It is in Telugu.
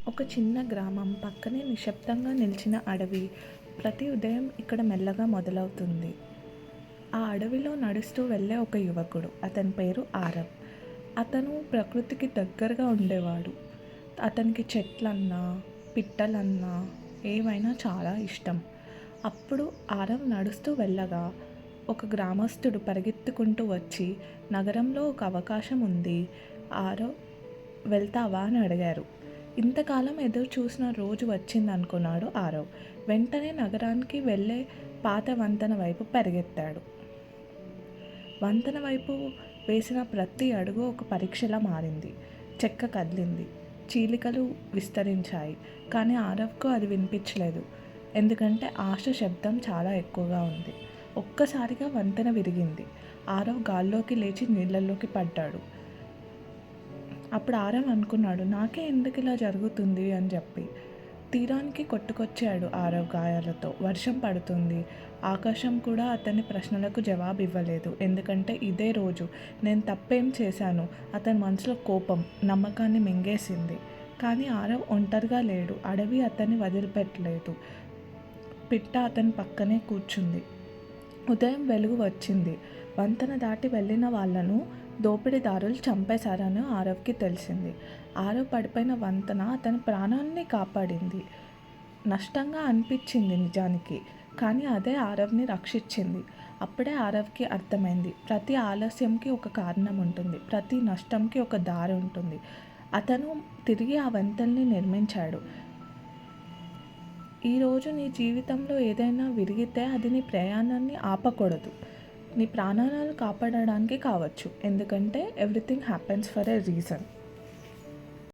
ఒక చిన్న గ్రామం పక్కనే నిశ్శబ్దంగా నిలిచిన అడవి. ప్రతి ఉదయం ఇక్కడ మెల్లగా మొదలవుతుంది. ఆ అడవిలో నడుస్తూ వెళ్ళే ఒక యువకుడు. అతని పేరు ఆరవ్. అతను ప్రకృతికి దగ్గరగా ఉండేవాడు. అతనికి చెట్లన్నా, పిట్టలన్నా ఏవైనా చాలా ఇష్టం. అప్పుడు ఆరవ్ నడుస్తూ వెళ్ళగా ఒక గ్రామస్తుడు పరిగెత్తుకుంటూ వచ్చి, నగరంలో ఒక అవకాశం ఉంది, ఆరవ్ వెళ్తావా అని అడిగారు. ఇంతకాలం ఎదురు చూసిన రోజు వచ్చిందనుకున్నాడు ఆరవ్. వెంటనే నగరానికి వెళ్ళే పాత వంతెన వైపు పరిగెత్తాడు. వంతెన వైపు వేసిన ప్రతి అడుగు ఒక పరీక్షలా మారింది. చెక్క కదిలింది, చీలికలు విస్తరించాయి. కానీ ఆరవ్కు అది వినిపించలేదు. ఎందుకంటే ఆశ శబ్దం చాలా ఎక్కువగా ఉంది. ఒక్కసారిగా వంతెన విరిగింది. ఆరవ్ గాల్లోకి లేచి నీళ్ళల్లోకి పడ్డాడు. అప్పుడు ఆరవ్ అనుకున్నాడు, నాకే ఎందుకు ఇలా జరుగుతుంది అని చెప్పి. తీరానికి కొట్టుకొచ్చాడు ఆరవ్ గాయాలతో. వర్షం పడుతుంది. ఆకాశం కూడా అతని ప్రశ్నలకు జవాబు ఇవ్వలేదు. ఎందుకంటే ఇదే రోజు నేను తప్పేం చేశాను. అతని మనసులో కోపం నమ్మకాన్ని మింగేసింది. కానీ ఆరవ్ ఒంటరిగా లేడు. అడవి అతన్ని వదిలిపెట్టలేదు. పిట్ట అతని పక్కనే కూర్చుంది. ఉదయం వెలుగు వచ్చింది. వంతెన దాటి వెళ్ళిన వాళ్ళను దోపిడీదారులు చంపేశారని ఆరవ్కి తెలిసింది. ఆరవ్ పడిపోయిన వంతెన అతని ప్రాణాన్ని కాపాడింది. నష్టంగా అనిపించింది నిజానికి, కానీ అదే ఆరవ్ని రక్షించింది. అప్పుడే ఆరవ్కి అర్థమైంది, ప్రతి ఆలస్యంకి ఒక కారణం ఉంటుంది, ప్రతి నష్టంకి ఒక దారి ఉంటుంది. అతను తిరిగి ఆ వంతెనని నిర్మించాడు. ఈరోజు నీ జీవితంలో ఏదైనా విరిగితే అది నీ ప్రయాణాన్ని ఆపకూడదు, నీ ప్రాణాలను కాపాడడానికి కావచ్చు. ఎందుకంటే everything happens for a reason.